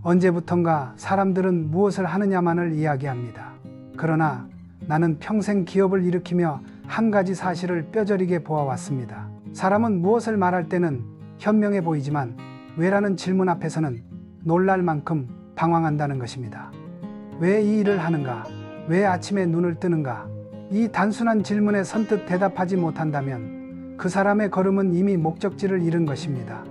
언제부턴가 사람들은 무엇을 하느냐만을 이야기합니다. 그러나 나는 평생 기업을 일으키며 한 가지 사실을 뼈저리게 보아왔습니다. 사람은 무엇을 말할 때는 현명해 보이지만 왜라는 질문 앞에서는 놀랄 만큼 방황한다는 것입니다. 왜 이 일을 하는가? 왜 아침에 눈을 뜨는가? 이 단순한 질문에 선뜻 대답하지 못한다면 그 사람의 걸음은 이미 목적지를 잃은 것입니다.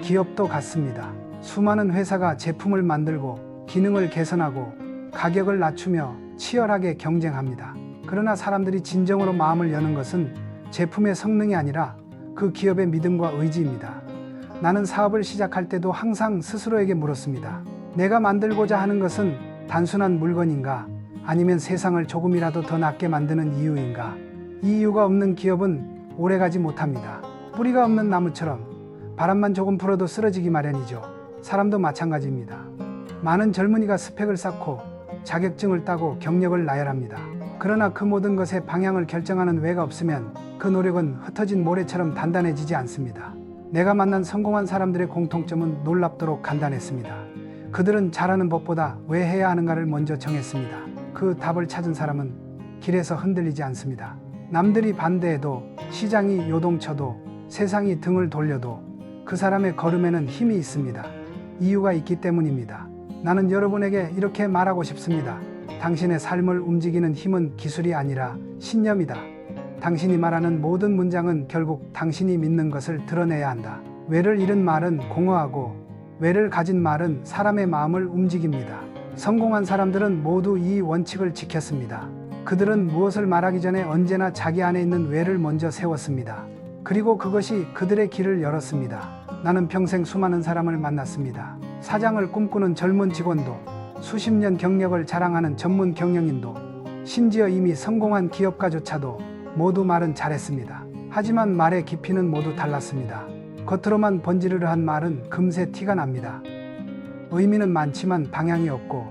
기업도 같습니다. 수많은 회사가 제품을 만들고 기능을 개선하고 가격을 낮추며 치열하게 경쟁합니다. 그러나 사람들이 진정으로 마음을 여는 것은 제품의 성능이 아니라 그 기업의 믿음과 의지입니다. 나는 사업을 시작할 때도 항상 스스로에게 물었습니다. 내가 만들고자 하는 것은 단순한 물건인가? 아니면 세상을 조금이라도 더 낫게 만드는 이유인가? 이 이유가 없는 기업은 오래가지 못합니다. 뿌리가 없는 나무처럼 바람만 조금 불어도 쓰러지기 마련이죠. 사람도 마찬가지입니다. 많은 젊은이가 스펙을 쌓고 자격증을 따고 경력을 나열합니다. 그러나 그 모든 것의 방향을 결정하는 왜가 없으면 그 노력은 흩어진 모래처럼 단단해지지 않습니다. 내가 만난 성공한 사람들의 공통점은 놀랍도록 간단했습니다. 그들은 잘하는 법보다 왜 해야 하는가를 먼저 정했습니다. 그 답을 찾은 사람은 길에서 흔들리지 않습니다. 남들이 반대해도, 시장이 요동쳐도, 세상이 등을 돌려도 그 사람의 걸음에는 힘이 있습니다. 이유가 있기 때문입니다. 나는 여러분에게 이렇게 말하고 싶습니다. 당신의 삶을 움직이는 힘은 기술이 아니라 신념이다. 당신이 말하는 모든 문장은 결국 당신이 믿는 것을 드러내야 한다. 왜를 잃은 말은 공허하고 왜를 가진 말은 사람의 마음을 움직입니다. 성공한 사람들은 모두 이 원칙을 지켰습니다. 그들은 무엇을 말하기 전에 언제나 자기 안에 있는 왜를 먼저 세웠습니다. 그리고 그것이 그들의 길을 열었습니다. 나는 평생 수많은 사람을 만났습니다. 사장을 꿈꾸는 젊은 직원도, 수십 년 경력을 자랑하는 전문 경영인도, 심지어 이미 성공한 기업가조차도 모두 말은 잘했습니다. 하지만 말의 깊이는 모두 달랐습니다. 겉으로만 번지르르한 말은 금세 티가 납니다. 의미는 많지만 방향이 없고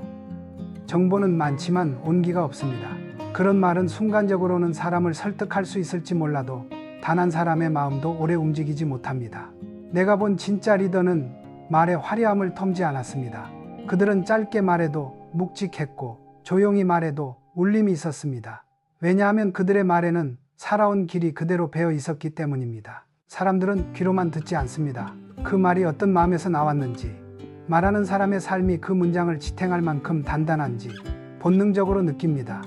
정보는 많지만 온기가 없습니다. 그런 말은 순간적으로는 사람을 설득할 수 있을지 몰라도 단 한 사람의 마음도 오래 움직이지 못합니다. 내가 본 진짜 리더는 말의 화려함을 텀지 않았습니다. 그들은 짧게 말해도 묵직했고 조용히 말해도 울림이 있었습니다. 왜냐하면 그들의 말에는 살아온 길이 그대로 배어 있었기 때문입니다. 사람들은 귀로만 듣지 않습니다. 그 말이 어떤 마음에서 나왔는지, 말하는 사람의 삶이 그 문장을 지탱할 만큼 단단한지 본능적으로 느낍니다.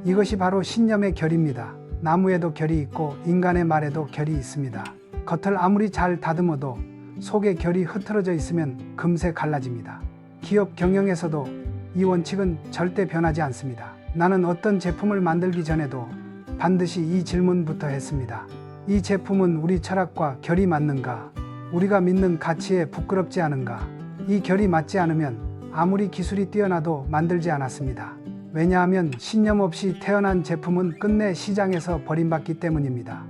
이것이 바로 신념의 결입니다. 나무에도 결이 있고 인간의 말에도 결이 있습니다. 겉을 아무리 잘 다듬어도 속의 결이 흐트러져 있으면 금세 갈라집니다. 기업 경영에서도 이 원칙은 절대 변하지 않습니다. 나는 어떤 제품을 만들기 전에도 반드시 이 질문부터 했습니다. 이 제품은 우리 철학과 결이 맞는가? 우리가 믿는 가치에 부끄럽지 않은가? 이 결이 맞지 않으면 아무리 기술이 뛰어나도 만들지 않았습니다. 왜냐하면 신념 없이 태어난 제품은 끝내 시장에서 버림받기 때문입니다.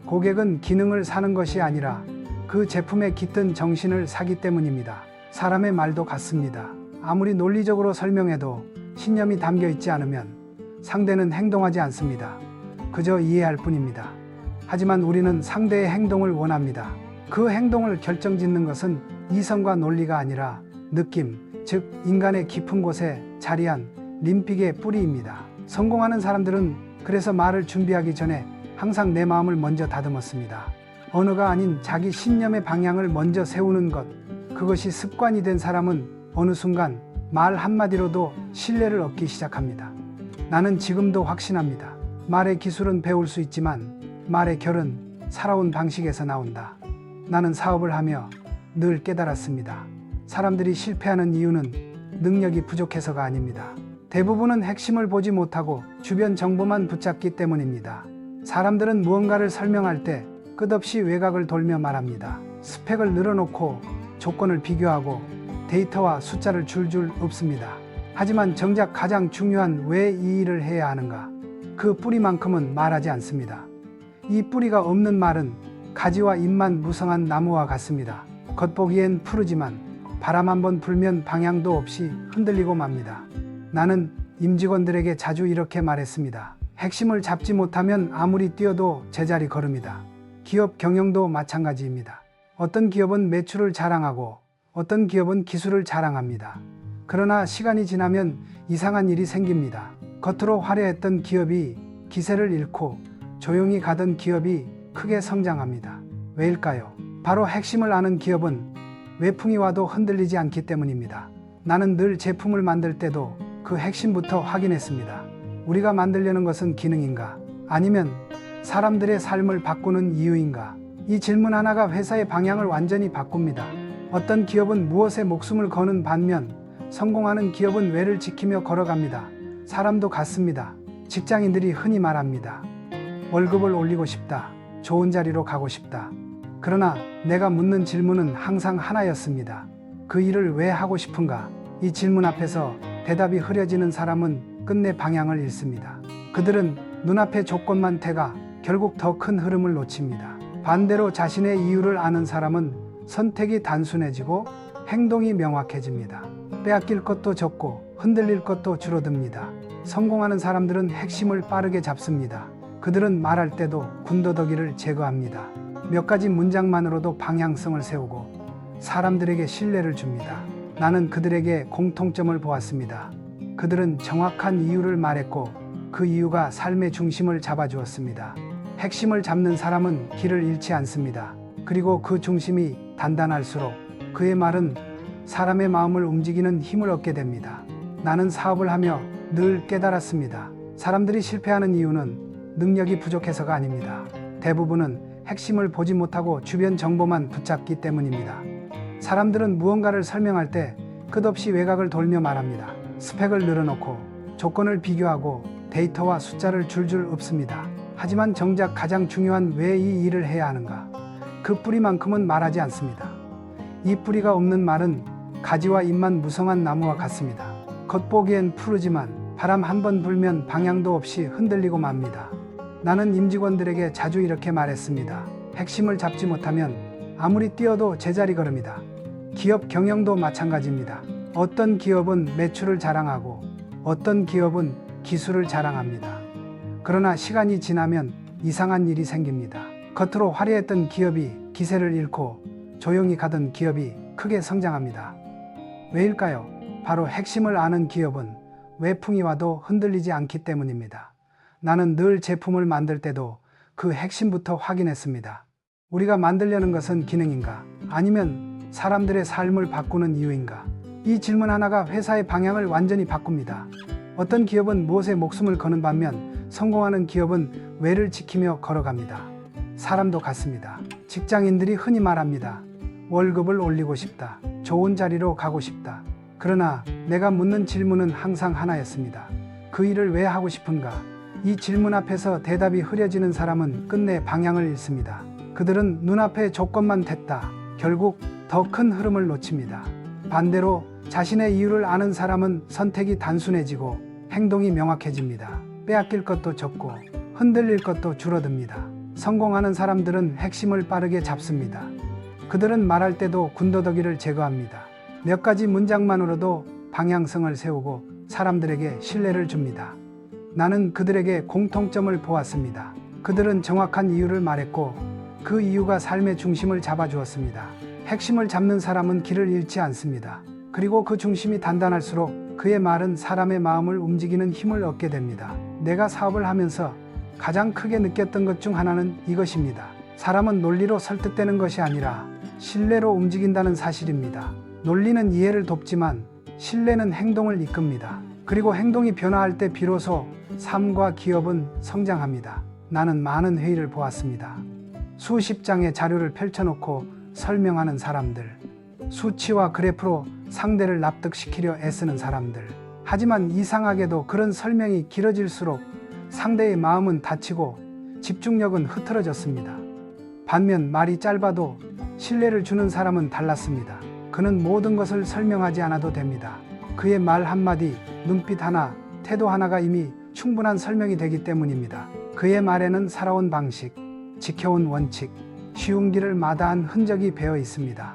고객은 기능을 사는 것이 아니라 그 제품에 깃든 정신을 사기 때문입니다. 사람의 말도 같습니다. 아무리 논리적으로 설명해도 신념이 담겨 있지 않으면 상대는 행동하지 않습니다. 그저 이해할 뿐입니다. 하지만 우리는 상대의 행동을 원합니다. 그 행동을 결정짓는 것은 이성과 논리가 아니라 느낌, 즉 인간의 깊은 곳에 자리한 림픽의 뿌리입니다. 성공하는 사람들은 그래서 말을 준비하기 전에 항상 내 마음을 먼저 다듬었습니다. 언어가 아닌 자기 신념의 방향을 먼저 세우는 것, 그것이 습관이 된 사람은 어느 순간 말 한마디로도 신뢰를 얻기 시작합니다. 나는 지금도 확신합니다. 말의 기술은 배울 수 있지만 말의 결은 살아온 방식에서 나온다. 나는 사업을 하며 늘 깨달았습니다. 사람들이 실패하는 이유는 능력이 부족해서가 아닙니다. 대부분은 핵심을 보지 못하고 주변 정보만 붙잡기 때문입니다. 사람들은 무언가를 설명할 때 끝없이 외곽을 돌며 말합니다. 스펙을 늘어놓고 조건을 비교하고 데이터와 숫자를 줄줄 읊습니다. 하지만 정작 가장 중요한 왜 이 일을 해야 하는가? 그 뿌리만큼은 말하지 않습니다. 이 뿌리가 없는 말은 가지와 잎만 무성한 나무와 같습니다. 겉보기엔 푸르지만 바람 한번 불면 방향도 없이 흔들리고 맙니다. 나는 임직원들에게 자주 이렇게 말했습니다. 핵심을 잡지 못하면 아무리 뛰어도 제자리 걸음이다. 기업 경영도 마찬가지입니다. 어떤 기업은 매출을 자랑하고 어떤 기업은 기술을 자랑합니다. 그러나 시간이 지나면 이상한 일이 생깁니다. 겉으로 화려했던 기업이 기세를 잃고 조용히 가던 기업이 크게 성장합니다. 왜일까요? 바로 핵심을 아는 기업은 외풍이 와도 흔들리지 않기 때문입니다. 나는 늘 제품을 만들 때도 그 핵심부터 확인했습니다. 우리가 만들려는 것은 기능인가? 아니면 사람들의 삶을 바꾸는 이유인가? 이 질문 하나가 회사의 방향을 완전히 바꿉니다. 어떤 기업은 무엇에 목숨을 거는 반면 성공하는 기업은 왜를 지키며 걸어갑니다. 사람도 같습니다. 직장인들이 흔히 말합니다. 월급을 올리고 싶다. 좋은 자리로 가고 싶다. 그러나 내가 묻는 질문은 항상 하나였습니다. 그 일을 왜 하고 싶은가? 이 질문 앞에서 대답이 흐려지는 사람은 끝내 방향을 잃습니다. 그들은 눈앞의 조건만 태가 결국 더 큰 흐름을 놓칩니다. 반대로 자신의 이유를 아는 사람은 선택이 단순해지고 행동이 명확해집니다. 빼앗길 것도 적고 흔들릴 것도 줄어듭니다. 성공하는 사람들은 핵심을 빠르게 잡습니다. 그들은 말할 때도 군더더기를 제거합니다. 몇 가지 문장만으로도 방향성을 세우고 사람들에게 신뢰를 줍니다. 나는 그들에게 공통점을 보았습니다. 그들은 정확한 이유를 말했고 그 이유가 삶의 중심을 잡아주었습니다. 핵심을 잡는 사람은 길을 잃지 않습니다. 그리고 그 중심이 단단할수록 그의 말은 사람의 마음을 움직이는 힘을 얻게 됩니다. 나는 사업을 하며 늘 깨달았습니다. 사람들이 실패하는 이유는 능력이 부족해서가 아닙니다. 대부분은 핵심을 보지 못하고 주변 정보만 붙잡기 때문입니다. 사람들은 무언가를 설명할 때 끝없이 외곽을 돌며 말합니다. 스펙을 늘어놓고 조건을 비교하고 데이터와 숫자를 줄줄 읊습니다. 하지만 정작 가장 중요한 왜 이 일을 해야 하는가? 그 뿌리만큼은 말하지 않습니다. 이 뿌리가 없는 말은 가지와 잎만 무성한 나무와 같습니다. 겉보기엔 푸르지만 바람 한 번 불면 방향도 없이 흔들리고 맙니다. 나는 임직원들에게 자주 이렇게 말했습니다. 핵심을 잡지 못하면 아무리 뛰어도 제자리 걸음이다. 기업 경영도 마찬가지입니다. 어떤 기업은 매출을 자랑하고 어떤 기업은 기술을 자랑합니다. 그러나 시간이 지나면 이상한 일이 생깁니다. 겉으로 화려했던 기업이 기세를 잃고 조용히 가던 기업이 크게 성장합니다. 왜일까요? 바로 핵심을 아는 기업은 외풍이 와도 흔들리지 않기 때문입니다. 나는 늘 제품을 만들 때도 그 핵심부터 확인했습니다. 우리가 만들려는 것은 기능인가? 아니면 사람들의 삶을 바꾸는 이유인가? 이 질문 하나가 회사의 방향을 완전히 바꿉니다. 어떤 기업은 무엇에 목숨을 거는 반면 성공하는 기업은 왜를 지키며 걸어갑니다. 사람도 같습니다. 직장인들이 흔히 말합니다. 월급을 올리고 싶다. 좋은 자리로 가고 싶다. 그러나 내가 묻는 질문은 항상 하나였습니다. 그 일을 왜 하고 싶은가? 이 질문 앞에서 대답이 흐려지는 사람은 끝내 방향을 잃습니다. 그들은 눈앞의 조건만 댔다. 결국 더 큰 흐름을 놓칩니다. 반대로 자신의 이유를 아는 사람은 선택이 단순해지고 행동이 명확해집니다. 빼앗길 것도 적고 흔들릴 것도 줄어듭니다. 성공하는 사람들은 핵심을 빠르게 잡습니다. 그들은 말할 때도 군더더기를 제거합니다. 몇 가지 문장만으로도 방향성을 세우고 사람들에게 신뢰를 줍니다. 나는 그들에게 공통점을 보았습니다. 그들은 정확한 이유를 말했고 그 이유가 삶의 중심을 잡아주었습니다. 핵심을 잡는 사람은 길을 잃지 않습니다. 그리고 그 중심이 단단할수록 그의 말은 사람의 마음을 움직이는 힘을 얻게 됩니다. 내가 사업을 하면서 가장 크게 느꼈던 것 중 하나는 이것입니다. 사람은 논리로 설득되는 것이 아니라 신뢰로 움직인다는 사실입니다. 논리는 이해를 돕지만 신뢰는 행동을 이끕니다. 그리고 행동이 변화할 때 비로소 삶과 기업은 성장합니다. 나는 많은 회의를 보았습니다. 수십 장의 자료를 펼쳐놓고 설명하는 사람들, 수치와 그래프로 상대를 납득시키려 애쓰는 사람들. 하지만 이상하게도 그런 설명이 길어질수록 상대의 마음은 다치고 집중력은 흐트러졌습니다. 반면 말이 짧아도 신뢰를 주는 사람은 달랐습니다. 그는 모든 것을 설명하지 않아도 됩니다. 그의 말 한마디, 눈빛 하나, 태도 하나가 이미 충분한 설명이 되기 때문입니다. 그의 말에는 살아온 방식, 지켜온 원칙, 쉬운 길을 마다한 흔적이 배어 있습니다.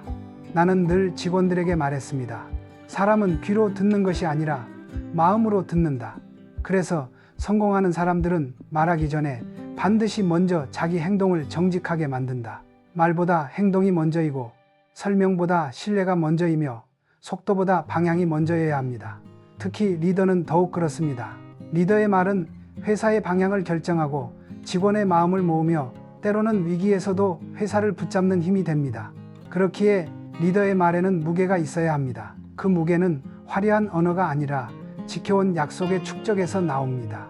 나는 늘 직원들에게 말했습니다. 사람은 귀로 듣는 것이 아니라 마음으로 듣는다. 그래서 성공하는 사람들은 말하기 전에 반드시 먼저 자기 행동을 정직하게 만든다. 말보다 행동이 먼저이고 설명보다 신뢰가 먼저이며 속도보다 방향이 먼저여야 합니다. 특히 리더는 더욱 그렇습니다. 리더의 말은 회사의 방향을 결정하고 직원의 마음을 모으며 때로는 위기에서도 회사를 붙잡는 힘이 됩니다. 그렇기에 리더의 말에는 무게가 있어야 합니다. 그 무게는 화려한 언어가 아니라 지켜온 약속의 축적에서 나옵니다.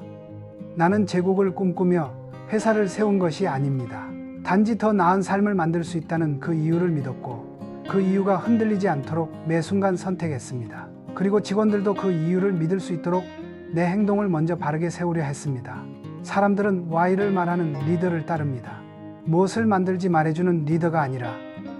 나는 제국을 꿈꾸며 회사를 세운 것이 아닙니다. 단지 더 나은 삶을 만들 수 있다는 그 이유를 믿었고 그 이유가 흔들리지 않도록 매 순간 선택했습니다. 그리고 직원들도 그 이유를 믿을 수 있도록 내 행동을 먼저 바르게 세우려 했습니다. 사람들은 Why를 말하는 리더를 따릅니다. 무엇을 만들지 말해주는 리더가 아니라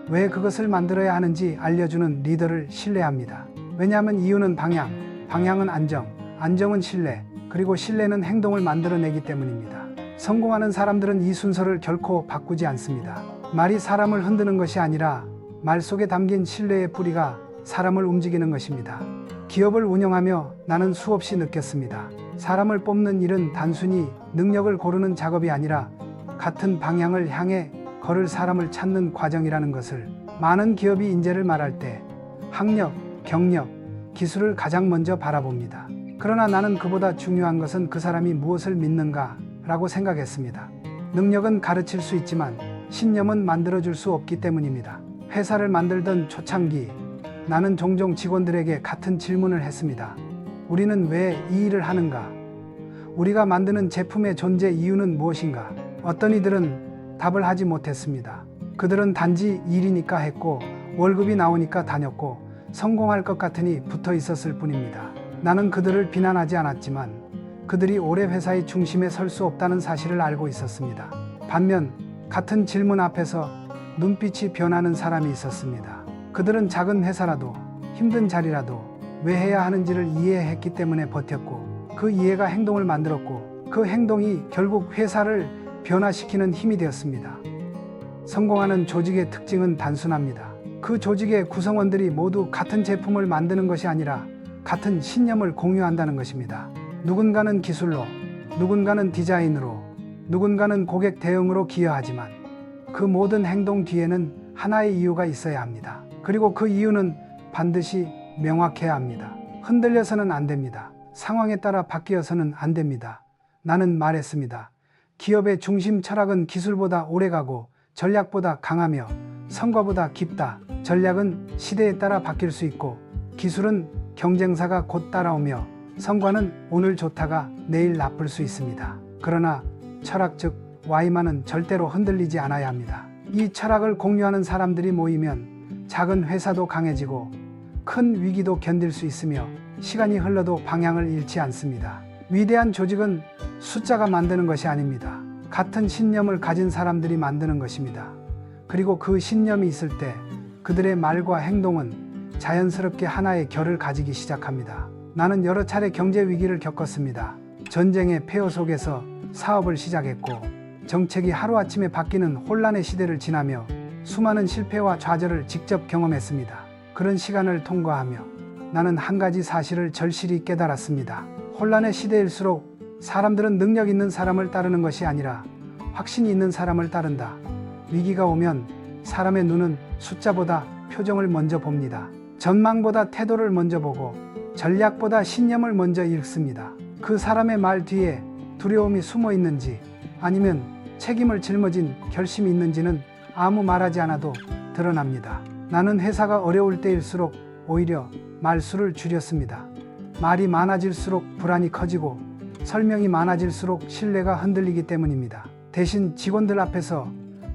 왜 그것을 만들어야 하는지 알려주는 리더를 신뢰합니다. 왜냐하면 이유는 방향, 방향은 안정, 안정은 신뢰, 그리고 신뢰는 행동을 만들어내기 때문입니다. 성공하는 사람들은 이 순서를 결코 바꾸지 않습니다. 말이 사람을 흔드는 것이 아니라 말 속에 담긴 신뢰의 뿌리가 사람을 움직이는 것입니다. 기업을 운영하며 나는 수없이 느꼈습니다. 사람을 뽑는 일은 단순히 능력을 고르는 작업이 아니라 같은 방향을 향해 걸을 사람을 찾는 과정이라는 것을. 많은 기업이 인재를 말할 때 학력, 경력, 기술을 가장 먼저 바라봅니다. 그러나 나는 그보다 중요한 것은 그 사람이 무엇을 믿는가 라고 생각했습니다. 능력은 가르칠 수 있지만 신념은 만들어줄 수 없기 때문입니다. 회사를 만들던 초창기 나는 종종 직원들에게 같은 질문을 했습니다. 우리는 왜 이 일을 하는가? 우리가 만드는 제품의 존재 이유는 무엇인가? 어떤 이들은 답을 하지 못했습니다. 그들은 단지 일이니까 했고 월급이 나오니까 다녔고 성공할 것 같으니 붙어 있었을 뿐입니다. 나는 그들을 비난하지 않았지만 그들이 오래 회사의 중심에 설 수 없다는 사실을 알고 있었습니다. 반면 같은 질문 앞에서 눈빛이 변하는 사람이 있었습니다. 그들은 작은 회사라도 힘든 자리라도 왜 해야 하는지를 이해했기 때문에 버텼고 그 이해가 행동을 만들었고 그 행동이 결국 회사를 변화시키는 힘이 되었습니다. 성공하는 조직의 특징은 단순합니다. 그 조직의 구성원들이 모두 같은 제품을 만드는 것이 아니라 같은 신념을 공유한다는 것입니다. 누군가는 기술로, 누군가는 디자인으로, 누군가는 고객 대응으로 기여하지만 그 모든 행동 뒤에는 하나의 이유가 있어야 합니다. 그리고 그 이유는 반드시 명확해야 합니다. 흔들려서는 안 됩니다. 상황에 따라 바뀌어서는 안 됩니다. 나는 말했습니다. 기업의 중심 철학은 기술보다 오래가고 전략보다 강하며 성과보다 깊다. 전략은 시대에 따라 바뀔 수 있고 기술은 경쟁사가 곧 따라오며 성과는 오늘 좋다가 내일 나쁠 수 있습니다. 그러나 철학 즉 Y만은 절대로 흔들리지 않아야 합니다. 이 철학을 공유하는 사람들이 모이면 작은 회사도 강해지고 큰 위기도 견딜 수 있으며 시간이 흘러도 방향을 잃지 않습니다. 위대한 조직은 숫자가 만드는 것이 아닙니다. 같은 신념을 가진 사람들이 만드는 것입니다. 그리고 그 신념이 있을 때 그들의 말과 행동은 자연스럽게 하나의 결을 가지기 시작합니다. 나는 여러 차례 경제 위기를 겪었습니다. 전쟁의 폐허 속에서 사업을 시작했고 정책이 하루아침에 바뀌는 혼란의 시대를 지나며 수많은 실패와 좌절을 직접 경험했습니다. 그런 시간을 통과하며 나는 한 가지 사실을 절실히 깨달았습니다. 혼란의 시대일수록 사람들은 능력 있는 사람을 따르는 것이 아니라 확신이 있는 사람을 따른다. 위기가 오면 사람의 눈은 숫자보다 표정을 먼저 봅니다. 전망보다 태도를 먼저 보고 전략보다 신념을 먼저 읽습니다. 그 사람의 말 뒤에 두려움이 숨어 있는지 아니면 책임을 짊어진 결심이 있는지는 아무 말하지 않아도 드러납니다. 나는 회사가 어려울 때일수록 오히려 말수를 줄였습니다. 말이 많아질수록 불안이 커지고 설명이 많아질수록 신뢰가 흔들리기 때문입니다. 대신 직원들 앞에서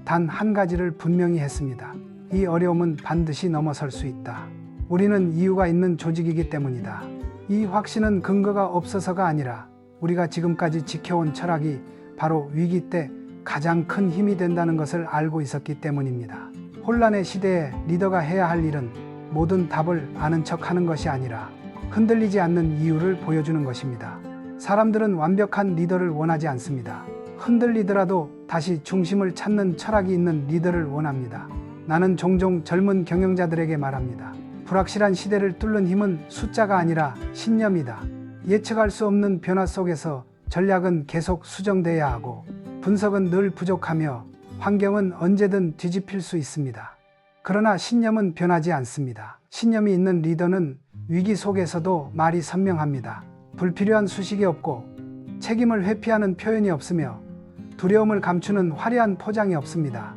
단 한 가지를 분명히 했습니다. 이 어려움은 반드시 넘어설 수 있다. 우리는 이유가 있는 조직이기 때문이다. 이 확신은 근거가 없어서가 아니라 우리가 지금까지 지켜온 철학이 바로 위기 때 가장 큰 힘이 된다는 것을 알고 있었기 때문입니다. 혼란의 시대에 리더가 해야 할 일은 모든 답을 아는 척하는 것이 아니라 흔들리지 않는 이유를 보여주는 것입니다. 사람들은 완벽한 리더를 원하지 않습니다. 흔들리더라도 다시 중심을 찾는 철학이 있는 리더를 원합니다. 나는 종종 젊은 경영자들에게 말합니다. 불확실한 시대를 뚫는 힘은 숫자가 아니라 신념이다. 예측할 수 없는 변화 속에서 전략은 계속 수정돼야 하고 분석은 늘 부족하며 환경은 언제든 뒤집힐 수 있습니다. 그러나 신념은 변하지 않습니다. 신념이 있는 리더는 위기 속에서도 말이 선명합니다. 불필요한 수식이 없고 책임을 회피하는 표현이 없으며 두려움을 감추는 화려한 포장이 없습니다.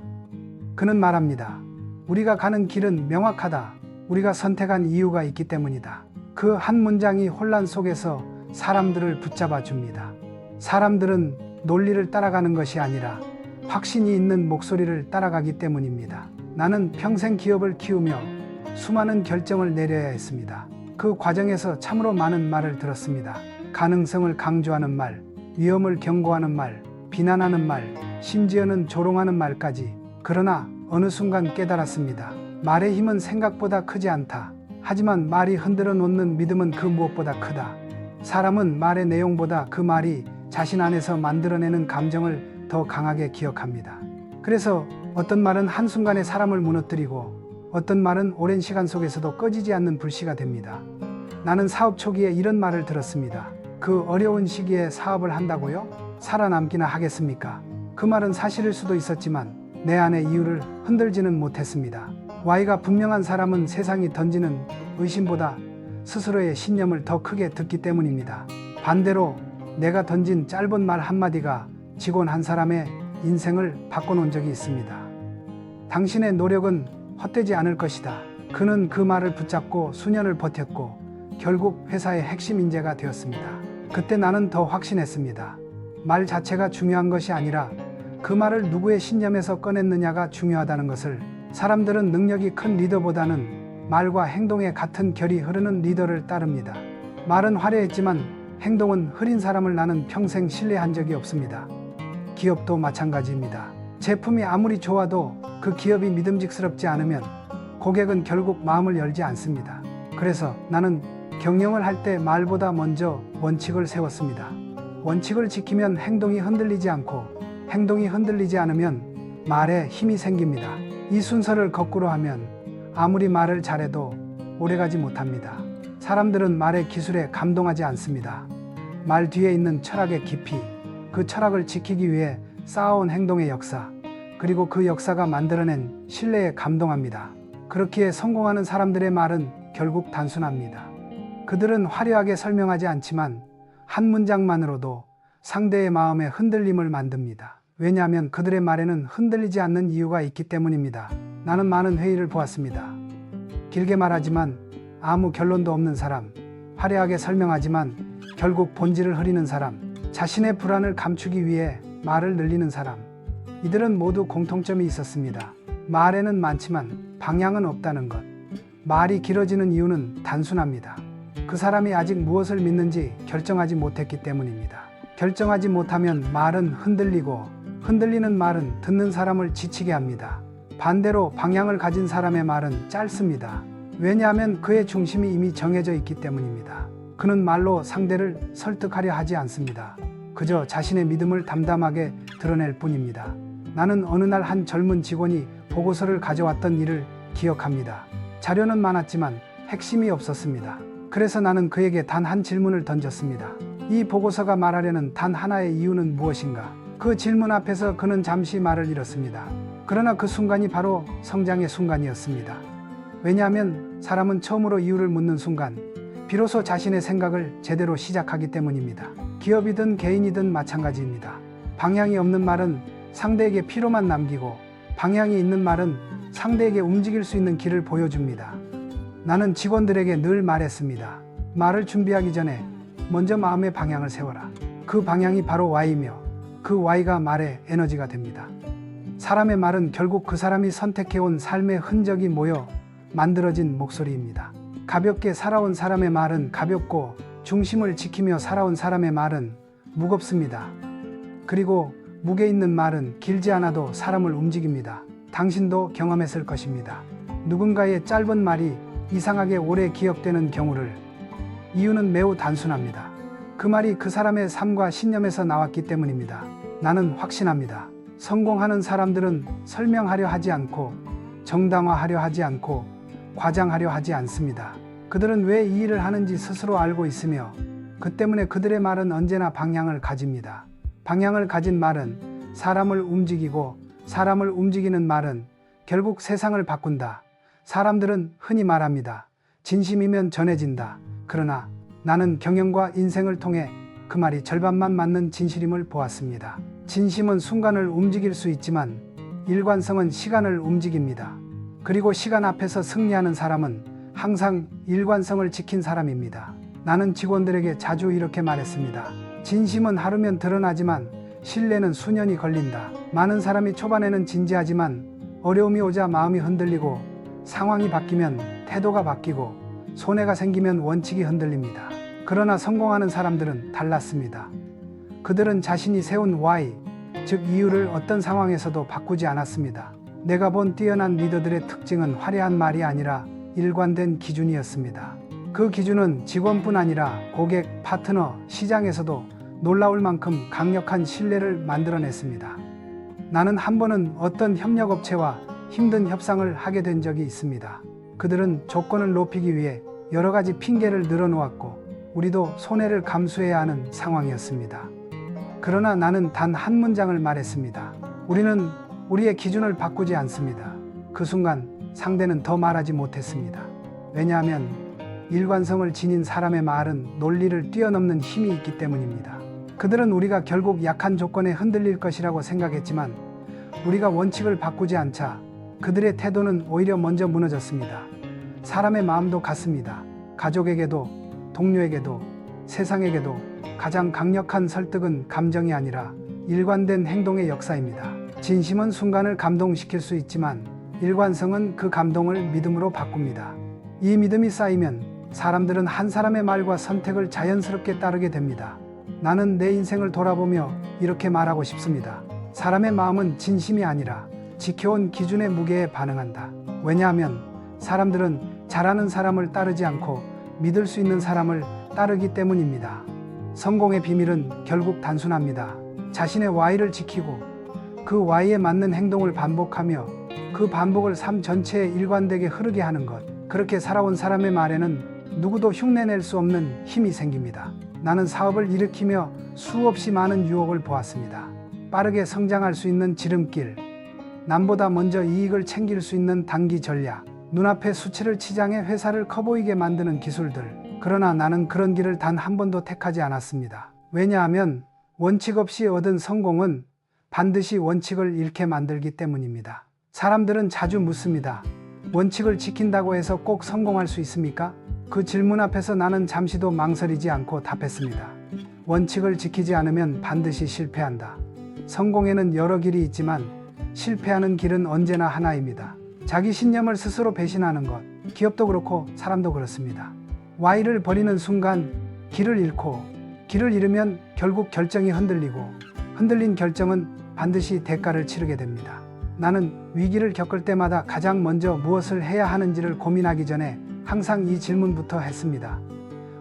그는 말합니다. 우리가 가는 길은 명확하다. 우리가 선택한 이유가 있기 때문이다. 그 한 문장이 혼란 속에서 사람들을 붙잡아 줍니다. 사람들은 논리를 따라가는 것이 아니라 확신이 있는 목소리를 따라가기 때문입니다. 나는 평생 기업을 키우며 수많은 결정을 내려야 했습니다. 그 과정에서 참으로 많은 말을 들었습니다. 가능성을 강조하는 말, 위험을 경고하는 말, 비난하는 말, 심지어는 조롱하는 말까지. 그러나 어느 순간 깨달았습니다. 말의 힘은 생각보다 크지 않다. 하지만 말이 흔들어 놓는 믿음은 그 무엇보다 크다. 사람은 말의 내용보다 그 말이 자신 안에서 만들어내는 감정을 더 강하게 기억합니다. 그래서 어떤 말은 한순간에 사람을 무너뜨리고 어떤 말은 오랜 시간 속에서도 꺼지지 않는 불씨가 됩니다. 나는 사업 초기에 이런 말을 들었습니다. 그 어려운 시기에 사업을 한다고요? 살아남기나 하겠습니까? 그 말은 사실일 수도 있었지만 내 안의 이유를 흔들지는 못했습니다. Y가 분명한 사람은 세상이 던지는 의심보다 스스로의 신념을 더 크게 듣기 때문입니다. 반대로 내가 던진 짧은 말 한마디가 직원 한 사람의 인생을 바꿔놓은 적이 있습니다. 당신의 노력은 헛되지 않을 것이다. 그는 그 말을 붙잡고 수년을 버텼고 결국 회사의 핵심 인재가 되었습니다. 그때 나는 더 확신했습니다. 말 자체가 중요한 것이 아니라 그 말을 누구의 신념에서 꺼냈느냐가 중요하다는 것을. 사람들은 능력이 큰 리더보다는 말과 행동에 같은 결이 흐르는 리더를 따릅니다. 말은 화려했지만 행동은 흐린 사람을 나는 평생 신뢰한 적이 없습니다. 기업도 마찬가지입니다. 제품이 아무리 좋아도 그 기업이 믿음직스럽지 않으면 고객은 결국 마음을 열지 않습니다. 그래서 나는 경영을 할 때 말보다 먼저 원칙을 세웠습니다. 원칙을 지키면 행동이 흔들리지 않고 행동이 흔들리지 않으면 말에 힘이 생깁니다. 이 순서를 거꾸로 하면 아무리 말을 잘해도 오래가지 못합니다. 사람들은 말의 기술에 감동하지 않습니다. 말 뒤에 있는 철학의 깊이, 그 철학을 지키기 위해 쌓아온 행동의 역사, 그리고 그 역사가 만들어낸 신뢰에 감동합니다. 그렇기에 성공하는 사람들의 말은 결국 단순합니다. 그들은 화려하게 설명하지 않지만 한 문장만으로도 상대의 마음에 흔들림을 만듭니다. 왜냐하면 그들의 말에는 흔들리지 않는 이유가 있기 때문입니다. 나는 많은 회의를 보았습니다. 길게 말하지만 아무 결론도 없는 사람, 화려하게 설명하지만 결국 본질을 흐리는 사람, 자신의 불안을 감추기 위해 말을 늘리는 사람. 이들은 모두 공통점이 있었습니다. 말에는 많지만 방향은 없다는 것. 말이 길어지는 이유는 단순합니다. 그 사람이 아직 무엇을 믿는지 결정하지 못했기 때문입니다. 결정하지 못하면 말은 흔들리고 흔들리는 말은 듣는 사람을 지치게 합니다. 반대로 방향을 가진 사람의 말은 짧습니다. 왜냐하면 그의 중심이 이미 정해져 있기 때문입니다. 그는 말로 상대를 설득하려 하지 않습니다. 그저 자신의 믿음을 담담하게 드러낼 뿐입니다. 나는 어느 날 한 젊은 직원이 보고서를 가져왔던 일을 기억합니다. 자료는 많았지만 핵심이 없었습니다. 그래서 나는 그에게 단 한 질문을 던졌습니다. 이 보고서가 말하려는 단 하나의 이유는 무엇인가? 그 질문 앞에서 그는 잠시 말을 잃었습니다. 그러나 그 순간이 바로 성장의 순간이었습니다. 왜냐하면 사람은 처음으로 이유를 묻는 순간 비로소 자신의 생각을 제대로 시작하기 때문입니다. 기업이든 개인이든 마찬가지입니다. 방향이 없는 말은 상대에게 피로만 남기고 방향이 있는 말은 상대에게 움직일 수 있는 길을 보여줍니다. 나는 직원들에게 늘 말했습니다. 말을 준비하기 전에 먼저 마음의 방향을 세워라. 그 방향이 바로 Y이며 그 Y가 말의 에너지가 됩니다. 사람의 말은 결국 그 사람이 선택해온 삶의 흔적이 모여 만들어진 목소리입니다. 가볍게 살아온 사람의 말은 가볍고 중심을 지키며 살아온 사람의 말은 무겁습니다. 그리고 무게 있는 말은 길지 않아도 사람을 움직입니다. 당신도 경험했을 것입니다. 누군가의 짧은 말이 이상하게 오래 기억되는 경우를. 이유는 매우 단순합니다. 그 말이 그 사람의 삶과 신념에서 나왔기 때문입니다. 나는 확신합니다. 성공하는 사람들은 설명하려 하지 않고 정당화하려 하지 않고 과장하려 하지 않습니다. 그들은 왜 이 일을 하는지 스스로 알고 있으며 그 때문에 그들의 말은 언제나 방향을 가집니다. 방향을 가진 말은 사람을 움직이고 사람을 움직이는 말은 결국 세상을 바꾼다. 사람들은 흔히 말합니다. 진심이면 전해진다. 그러나 나는 경영과 인생을 통해 그 말이 절반만 맞는 진실임을 보았습니다. 진심은 순간을 움직일 수 있지만 일관성은 시간을 움직입니다. 그리고 시간 앞에서 승리하는 사람은 항상 일관성을 지킨 사람입니다. 나는 직원들에게 자주 이렇게 말했습니다. 진심은 하루면 드러나지만 신뢰는 수년이 걸린다. 많은 사람이 초반에는 진지하지만 어려움이 오자 마음이 흔들리고 상황이 바뀌면 태도가 바뀌고 손해가 생기면 원칙이 흔들립니다. 그러나 성공하는 사람들은 달랐습니다. 그들은 자신이 세운 why, 즉 이유를 어떤 상황에서도 바꾸지 않았습니다. 내가 본 뛰어난 리더들의 특징은 화려한 말이 아니라 일관된 기준이었습니다. 그 기준은 직원뿐 아니라 고객, 파트너, 시장에서도 놀라울 만큼 강력한 신뢰를 만들어냈습니다. 나는 한 번은 어떤 협력업체와 힘든 협상을 하게 된 적이 있습니다. 그들은 조건을 높이기 위해 여러 가지 핑계를 늘어놓았고 우리도 손해를 감수해야 하는 상황이었습니다. 그러나 나는 단 한 문장을 말했습니다. 우리는 우리의 기준을 바꾸지 않습니다. 그 순간 상대는 더 말하지 못했습니다. 왜냐하면 일관성을 지닌 사람의 말은 논리를 뛰어넘는 힘이 있기 때문입니다. 그들은 우리가 결국 약한 조건에 흔들릴 것이라고 생각했지만 우리가 원칙을 바꾸지 않자 그들의 태도는 오히려 먼저 무너졌습니다. 사람의 마음도 같습니다. 가족에게도 동료에게도 세상에게도 가장 강력한 설득은 감정이 아니라 일관된 행동의 역사입니다. 진심은 순간을 감동시킬 수 있지만 일관성은 그 감동을 믿음으로 바꿉니다. 이 믿음이 쌓이면 사람들은 한 사람의 말과 선택을 자연스럽게 따르게 됩니다. 나는 내 인생을 돌아보며 이렇게 말하고 싶습니다. 사람의 마음은 진심이 아니라 지켜온 기준의 무게에 반응한다. 왜냐하면 사람들은 잘하는 사람을 따르지 않고 믿을 수 있는 사람을 따르기 때문입니다. 성공의 비밀은 결국 단순합니다. 자신의 why를 지키고 그 why에 맞는 행동을 반복하며 그 반복을 삶 전체에 일관되게 흐르게 하는 것. 그렇게 살아온 사람의 말에는 누구도 흉내낼 수 없는 힘이 생깁니다. 나는 사업을 일으키며 수없이 많은 유혹을 보았습니다. 빠르게 성장할 수 있는 지름길, 남보다 먼저 이익을 챙길 수 있는 단기 전략, 눈앞의 수치를 치장해 회사를 커 보이게 만드는 기술들. 그러나 나는 그런 길을 단 한 번도 택하지 않았습니다. 왜냐하면 원칙 없이 얻은 성공은 반드시 원칙을 잃게 만들기 때문입니다. 사람들은 자주 묻습니다. 원칙을 지킨다고 해서 꼭 성공할 수 있습니까? 그 질문 앞에서 나는 잠시도 망설이지 않고 답했습니다. 원칙을 지키지 않으면 반드시 실패한다. 성공에는 여러 길이 있지만 실패하는 길은 언제나 하나입니다. 자기 신념을 스스로 배신하는 것, 기업도 그렇고 사람도 그렇습니다. Y를 버리는 순간 길을 잃고 길을 잃으면 결국 결정이 흔들리고 흔들린 결정은 반드시 대가를 치르게 됩니다. 나는 위기를 겪을 때마다 가장 먼저 무엇을 해야 하는지를 고민하기 전에 항상 이 질문부터 했습니다.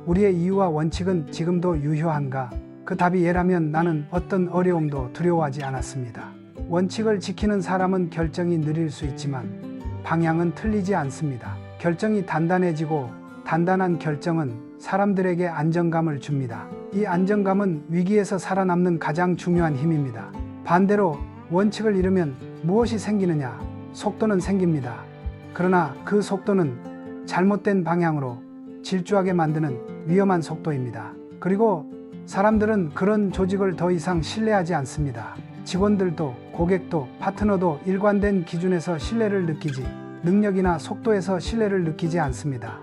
우리의 이유와 원칙은 지금도 유효한가? 그 답이 예라면 나는 어떤 어려움도 두려워하지 않았습니다. 원칙을 지키는 사람은 결정이 느릴 수 있지만 방향은 틀리지 않습니다. 결정이 단단해지고 단단한 결정은 사람들에게 안정감을 줍니다. 이 안정감은 위기에서 살아남는 가장 중요한 힘입니다. 반대로 원칙을 잃으면 무엇이 생기느냐? 속도는 생깁니다. 그러나 그 속도는 잘못된 방향으로 질주하게 만드는 위험한 속도입니다. 그리고 사람들은 그런 조직을 더 이상 신뢰하지 않습니다. 직원들도 고객도 파트너도 일관된 기준에서 신뢰를 느끼지 능력이나 속도에서 신뢰를 느끼지 않습니다.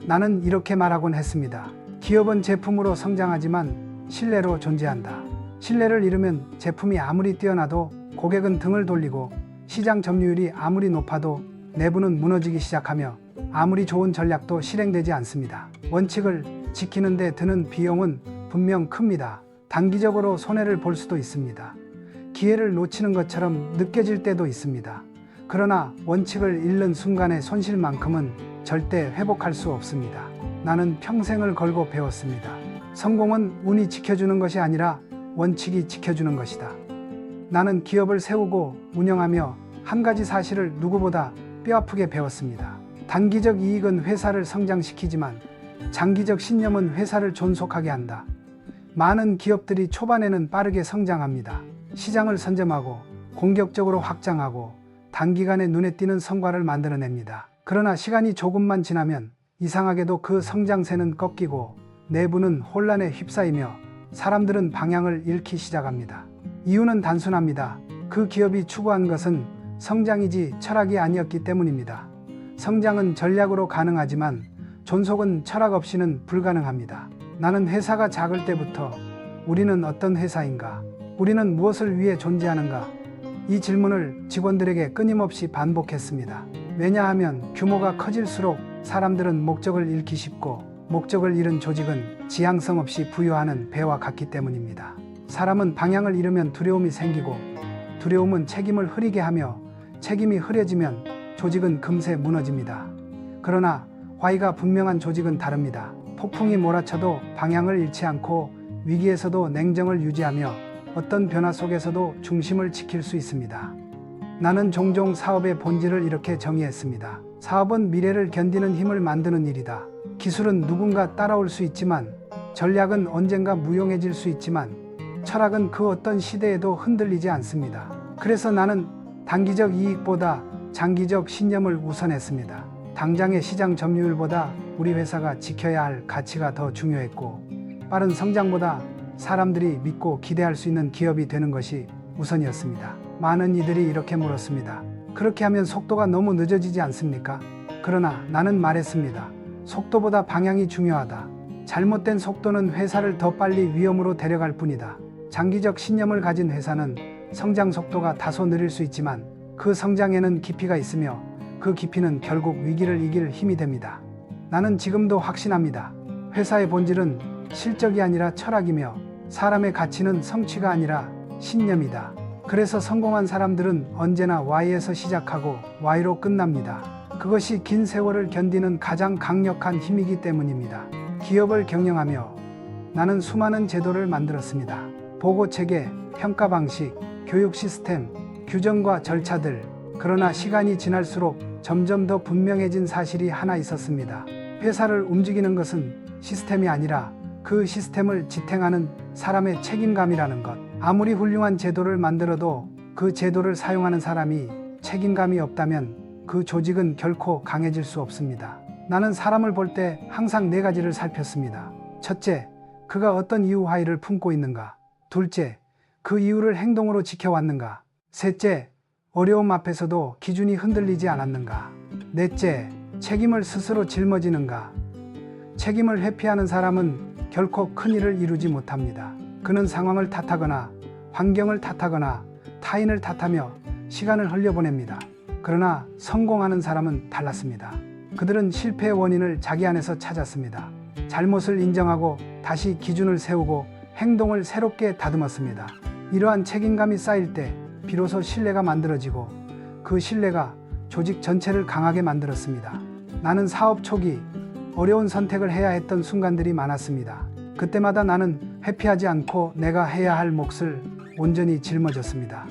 나는 이렇게 말하곤 했습니다. 기업은 제품으로 성장하지만 신뢰로 존재한다. 신뢰를 잃으면 제품이 아무리 뛰어나도 고객은 등을 돌리고 시장 점유율이 아무리 높아도 내부는 무너지기 시작하며 아무리 좋은 전략도 실행되지 않습니다. 원칙을 지키는 데 드는 비용은 분명 큽니다. 단기적으로 손해를 볼 수도 있습니다. 기회를 놓치는 것처럼 느껴질 때도 있습니다. 그러나 원칙을 잃는 순간의 손실만큼은 절대 회복할 수 없습니다. 나는 평생을 걸고 배웠습니다. 성공은 운이 지켜주는 것이 아니라 원칙이 지켜주는 것이다. 나는 기업을 세우고 운영하며 한 가지 사실을 누구보다 뼈아프게 배웠습니다. 단기적 이익은 회사를 성장시키지만 장기적 신념은 회사를 존속하게 한다. 많은 기업들이 초반에는 빠르게 성장합니다. 시장을 선점하고 공격적으로 확장하고 단기간에 눈에 띄는 성과를 만들어냅니다. 그러나 시간이 조금만 지나면 이상하게도 그 성장세는 꺾이고 내부는 혼란에 휩싸이며 사람들은 방향을 잃기 시작합니다. 이유는 단순합니다. 그 기업이 추구한 것은 성장이지 철학이 아니었기 때문입니다. 성장은 전략으로 가능하지만 존속은 철학 없이는 불가능합니다. 나는 회사가 작을 때부터 우리는 어떤 회사인가? 우리는 무엇을 위해 존재하는가? 이 질문을 직원들에게 끊임없이 반복했습니다. 왜냐하면 규모가 커질수록 사람들은 목적을 잃기 쉽고 목적을 잃은 조직은 지향성 없이 부여하는 배와 같기 때문입니다. 사람은 방향을 잃으면 두려움이 생기고 두려움은 책임을 흐리게 하며 책임이 흐려지면 조직은 금세 무너집니다. 그러나 화의가 분명한 조직은 다릅니다. 폭풍이 몰아쳐도 방향을 잃지 않고 위기에서도 냉정을 유지하며 어떤 변화 속에서도 중심을 지킬 수 있습니다. 나는 종종 사업의 본질을 이렇게 정의했습니다. 사업은 미래를 견디는 힘을 만드는 일이다. 기술은 누군가 따라올 수 있지만 전략은 언젠가 무용해질 수 있지만 철학은 그 어떤 시대에도 흔들리지 않습니다. 그래서 나는 단기적 이익보다 장기적 신념을 우선했습니다. 당장의 시장 점유율보다 우리 회사가 지켜야 할 가치가 더 중요했고 빠른 성장보다 사람들이 믿고 기대할 수 있는 기업이 되는 것이 우선이었습니다. 많은 이들이 이렇게 물었습니다. 그렇게 하면 속도가 너무 늦어지지 않습니까? 그러나 나는 말했습니다. 속도보다 방향이 중요하다. 잘못된 속도는 회사를 더 빨리 위험으로 데려갈 뿐이다. 장기적 신념을 가진 회사는 성장 속도가 다소 느릴 수 있지만 그 성장에는 깊이가 있으며 그 깊이는 결국 위기를 이길 힘이 됩니다. 나는 지금도 확신합니다. 회사의 본질은 실적이 아니라 철학이며 사람의 가치는 성취가 아니라 신념이다. 그래서 성공한 사람들은 언제나 Y에서 시작하고 Y로 끝납니다. 그것이 긴 세월을 견디는 가장 강력한 힘이기 때문입니다. 기업을 경영하며 나는 수많은 제도를 만들었습니다. 보고체계, 평가 방식, 교육 시스템, 규정과 절차들. 그러나 시간이 지날수록 점점 더 분명해진 사실이 하나 있었습니다. 회사를 움직이는 것은 시스템이 아니라 그 시스템을 지탱하는 사람의 책임감이라는 것. 아무리 훌륭한 제도를 만들어도 그 제도를 사용하는 사람이 책임감이 없다면 그 조직은 결코 강해질 수 없습니다. 나는 사람을 볼 때 항상 네 가지를 살폈습니다. 첫째, 그가 어떤 이유 화의를 품고 있는가. 둘째, 그 이유를 행동으로 지켜왔는가. 셋째, 어려움 앞에서도 기준이 흔들리지 않았는가. 넷째, 책임을 스스로 짊어지는가. 책임을 회피하는 사람은 결코 큰 일을 이루지 못합니다. 그는 상황을 탓하거나 환경을 탓하거나 타인을 탓하며 시간을 흘려보냅니다. 그러나 성공하는 사람은 달랐습니다. 그들은 실패의 원인을 자기 안에서 찾았습니다. 잘못을 인정하고 다시 기준을 세우고 행동을 새롭게 다듬었습니다. 이러한 책임감이 쌓일 때 비로소 신뢰가 만들어지고 그 신뢰가 조직 전체를 강하게 만들었습니다. 나는 사업 초기 어려운 선택을 해야 했던 순간들이 많았습니다. 그때마다 나는 회피하지 않고 내가 해야 할 몫을 온전히 짊어졌습니다.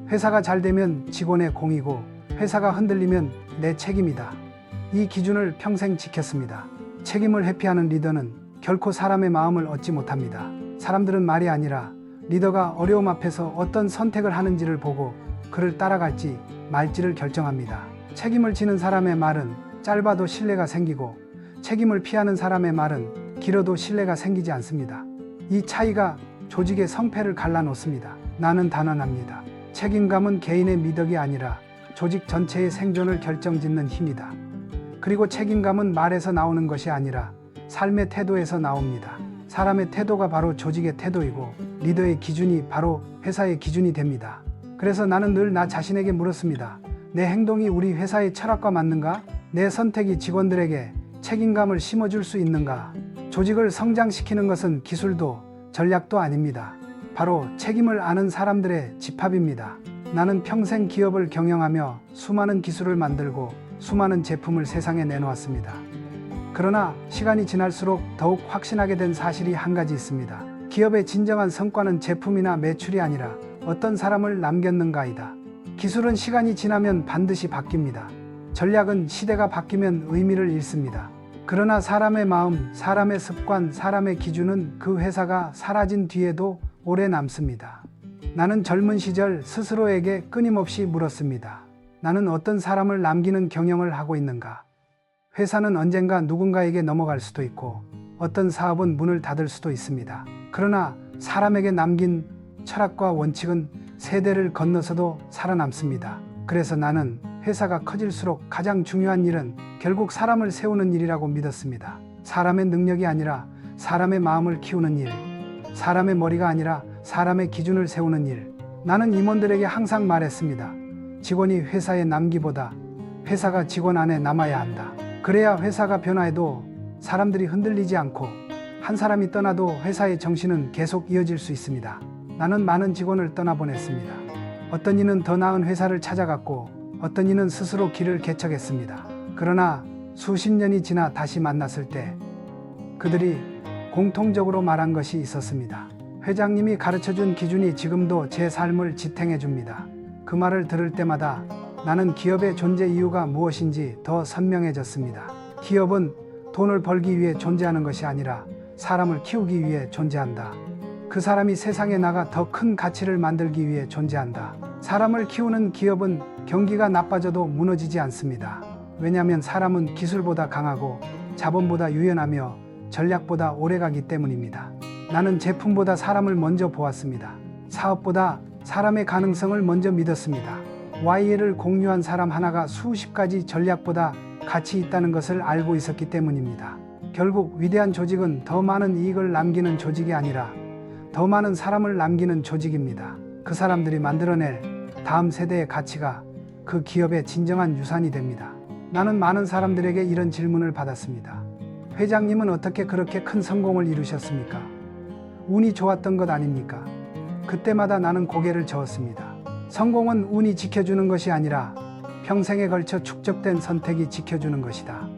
회사가 잘 되면 직원의 공이고 회사가 흔들리면 내 책임이다. 이 기준을 평생 지켰습니다. 책임을 회피하는 리더는 결코 사람의 마음을 얻지 못합니다. 사람들은 말이 아니라 리더가 어려움 앞에서 어떤 선택을 하는지를 보고 그를 따라갈지 말지를 결정합니다. 책임을 지는 사람의 말은 짧아도 신뢰가 생기고 책임을 피하는 사람의 말은 길어도 신뢰가 생기지 않습니다. 이 차이가 조직의 성패를 갈라놓습니다. 나는 단언합니다. 책임감은 개인의 미덕이 아니라 조직 전체의 생존을 결정짓는 힘이다. 그리고 책임감은 말에서 나오는 것이 아니라 삶의 태도에서 나옵니다. 사람의 태도가 바로 조직의 태도이고 리더의 기준이 바로 회사의 기준이 됩니다. 그래서 나는 늘 나 자신에게 물었습니다. 내 행동이 우리 회사의 철학과 맞는가? 내 선택이 직원들에게 책임감을 심어줄 수 있는가? 조직을 성장시키는 것은 기술도 전략도 아닙니다. 바로 책임을 아는 사람들의 집합입니다. 나는 평생 기업을 경영하며 수많은 기술을 만들고 수많은 제품을 세상에 내놓았습니다. 그러나 시간이 지날수록 더욱 확신하게 된 사실이 한 가지 있습니다. 기업의 진정한 성과는 제품이나 매출이 아니라 어떤 사람을 남겼는가이다. 기술은 시간이 지나면 반드시 바뀝니다. 전략은 시대가 바뀌면 의미를 잃습니다. 그러나 사람의 마음, 사람의 습관, 사람의 기준은 그 회사가 사라진 뒤에도 오래 남습니다. 나는 젊은 시절 스스로에게 끊임없이 물었습니다. 나는 어떤 사람을 남기는 경영을 하고 있는가? 회사는 언젠가 누군가에게 넘어갈 수도 있고 어떤 사업은 문을 닫을 수도 있습니다. 그러나 사람에게 남긴 철학과 원칙은 세대를 건너서도 살아남습니다. 그래서 나는 회사가 커질수록 가장 중요한 일은 결국 사람을 세우는 일이라고 믿었습니다. 사람의 능력이 아니라 사람의 마음을 키우는 일, 사람의 머리가 아니라 사람의 기준을 세우는 일. 나는 임원들에게 항상 말했습니다. 직원이 회사에 남기보다 회사가 직원 안에 남아야 한다. 그래야 회사가 변화해도 사람들이 흔들리지 않고 한 사람이 떠나도 회사의 정신은 계속 이어질 수 있습니다. 나는 많은 직원을 떠나보냈습니다. 어떤 이는 더 나은 회사를 찾아갔고 어떤 이는 스스로 길을 개척했습니다. 그러나 수십 년이 지나 다시 만났을 때 그들이 공통적으로 말한 것이 있었습니다. 회장님이 가르쳐준 기준이 지금도 제 삶을 지탱해 줍니다. 그 말을 들을 때마다 나는 기업의 존재 이유가 무엇인지 더 선명해졌습니다. 기업은 돈을 벌기 위해 존재하는 것이 아니라 사람을 키우기 위해 존재한다. 그 사람이 세상에 나가 더 큰 가치를 만들기 위해 존재한다. 사람을 키우는 기업은 경기가 나빠져도 무너지지 않습니다. 왜냐하면 사람은 기술보다 강하고 자본보다 유연하며 전략보다 오래가기 때문입니다. 나는 제품보다 사람을 먼저 보았습니다. 사업보다 사람의 가능성을 먼저 믿었습니다. Y를 공유한 사람 하나가 수십 가지 전략보다 가치 있다는 것을 알고 있었기 때문입니다. 결국 위대한 조직은 더 많은 이익을 남기는 조직이 아니라 더 많은 사람을 남기는 조직입니다. 그 사람들이 만들어낼 다음 세대의 가치가 그 기업의 진정한 유산이 됩니다. 나는 많은 사람들에게 이런 질문을 받았습니다. 회장님은 어떻게 그렇게 큰 성공을 이루셨습니까? 운이 좋았던 것 아닙니까? 그때마다 나는 고개를 저었습니다. 성공은 운이 지켜주는 것이 아니라 평생에 걸쳐 축적된 선택이 지켜주는 것이다.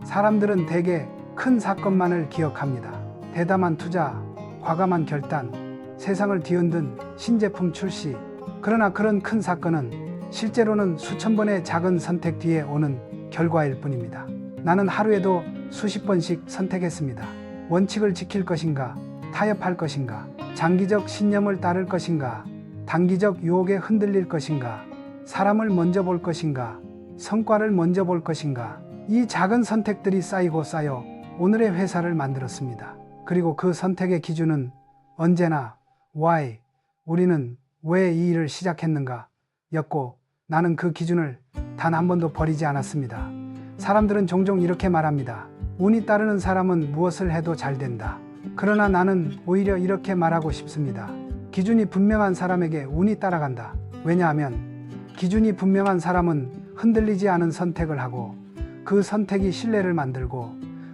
사람들은 대개 큰 사건만을 기억합니다. 대담한 투자, 과감한 결단, 세상을 뒤흔든 신제품 출시. 그러나 그런 큰 사건은 실제로는 수천 번의 작은 선택 뒤에 오는 결과일 뿐입니다. 나는 하루에도 수십 번씩 선택했습니다. 원칙을 지킬 것인가, 타협할 것인가, 장기적 신념을 따를 것인가, 단기적 유혹에 흔들릴 것인가, 사람을 먼저 볼 것인가, 성과를 먼저 볼 것인가. 이 작은 선택들이 쌓이고 쌓여 오늘의 회사를 만들었습니다. 그리고 그 선택의 기준은 언제나 why, 우리는 왜 이 일을 시작했는가 였고 나는 그 기준을 단 한 번도 버리지 않았습니다. 사람들은 종종 이렇게 말합니다. 운이 따르는 사람은 무엇을 해도 잘 된다. 그러나 나는 오히려 이렇게 말하고 싶습니다. 기준이 분명한 사람에게 운이 따라간다. 왜냐하면 기준이 분명한 사람은 흔들리지 않은 선택을 하고 그 선택이 신뢰를 만들고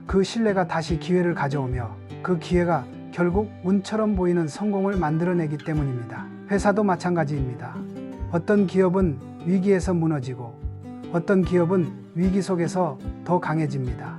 그 신뢰가 다시 기회를 가져오며 그 기회가 결국 운처럼 보이는 성공을 만들어내기 때문입니다. 회사도 마찬가지입니다. 어떤 기업은 위기에서 무너지고 어떤 기업은 위기 속에서 더 강해집니다.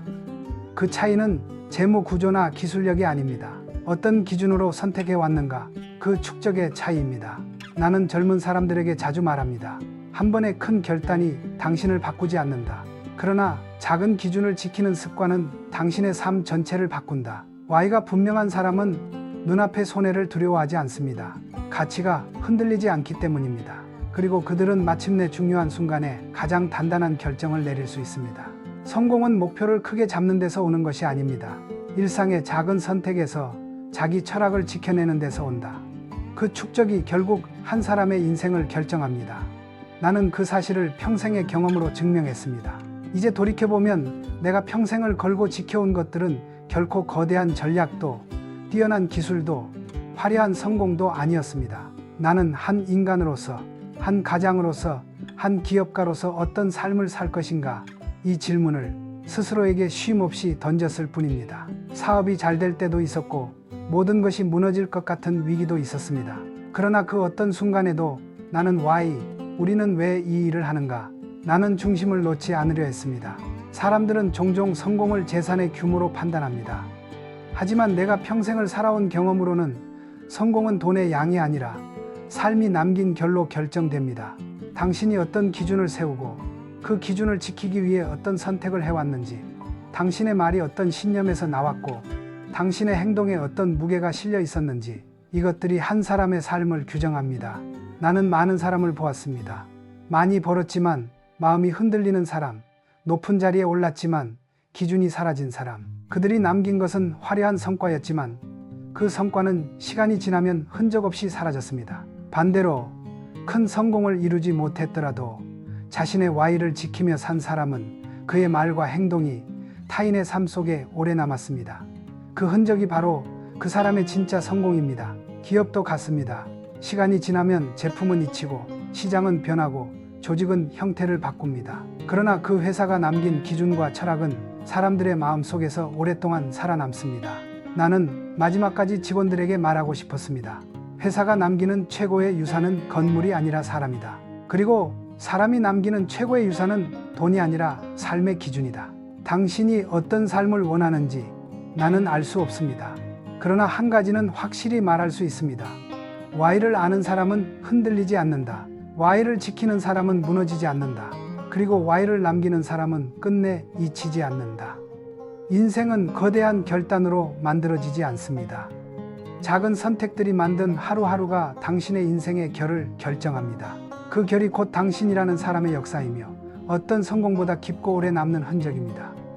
그 차이는 재무 구조나 기술력이 아닙니다. 어떤 기준으로 선택해 왔는가, 그 축적의 차이입니다. 나는 젊은 사람들에게 자주 말합니다. 한 번의 큰 결단이 당신을 바꾸지 않는다. 그러나 작은 기준을 지키는 습관은 당신의 삶 전체를 바꾼다. Y가 분명한 사람은 눈앞의 손해를 두려워하지 않습니다. 가치가 흔들리지 않기 때문입니다. 그리고 그들은 마침내 중요한 순간에 가장 단단한 결정을 내릴 수 있습니다. 성공은 목표를 크게 잡는 데서 오는 것이 아닙니다. 일상의 작은 선택에서 자기 철학을 지켜내는 데서 온다. 그 축적이 결국 한 사람의 인생을 결정합니다. 나는 그 사실을 평생의 경험으로 증명했습니다. 이제 돌이켜보면 내가 평생을 걸고 지켜온 것들은 결코 거대한 전략도 뛰어난 기술도 화려한 성공도 아니었습니다. 나는 한 인간으로서, 한 가장으로서, 한 기업가로서 어떤 삶을 살 것인가, 이 질문을 스스로에게 쉼없이 던졌을 뿐입니다. 사업이 잘 될 때도 있었고 모든 것이 무너질 것 같은 위기도 있었습니다. 그러나 그 어떤 순간에도 나는 why, 우리는 왜 이 일을 하는가, 나는 중심을 놓지 않으려 했습니다. 사람들은 종종 성공을 재산의 규모로 판단합니다. 하지만 내가 평생을 살아온 경험으로는 성공은 돈의 양이 아니라 삶이 남긴 결로 결정됩니다. 당신이 어떤 기준을 세우고 그 기준을 지키기 위해 어떤 선택을 해왔는지, 당신의 말이 어떤 신념에서 나왔고 당신의 행동에 어떤 무게가 실려 있었는지, 이것들이 한 사람의 삶을 규정합니다. 나는 많은 사람을 보았습니다. 많이 벌었지만 마음이 흔들리는 사람, 높은 자리에 올랐지만 기준이 사라진 사람. 그들이 남긴 것은 화려한 성과였지만 그 성과는 시간이 지나면 흔적 없이 사라졌습니다. 반대로 큰 성공을 이루지 못했더라도 자신의 와이를 지키며 산 사람은 그의 말과 행동이 타인의 삶 속에 오래 남았습니다. 그 흔적이 바로 그 사람의 진짜 성공입니다. 기업도 같습니다. 시간이 지나면 제품은 잊히고 시장은 변하고 조직은 형태를 바꿉니다. 그러나 그 회사가 남긴 기준과 철학은 사람들의 마음 속에서 오랫동안 살아남습니다. 나는 마지막까지 직원들에게 말하고 싶었습니다. 회사가 남기는 최고의 유산은 건물이 아니라 사람이다. 그리고 사람이 남기는 최고의 유산은 돈이 아니라 삶의 기준이다. 당신이 어떤 삶을 원하는지 나는 알 수 없습니다. 그러나 한 가지는 확실히 말할 수 있습니다. Y를 아는 사람은 흔들리지 않는다. Y를 지키는 사람은 무너지지 않는다. 그리고 Y를 남기는 사람은 끝내 잊히지 않는다. 인생은 거대한 결단으로 만들어지지 않습니다. 작은 선택들이 만든 하루하루가 당신의 인생의 결을 결정합니다. 그 결이 곧 당신이라는 사람의 역사이며 어떤 성공보다 깊고 오래 남는 흔적입니다.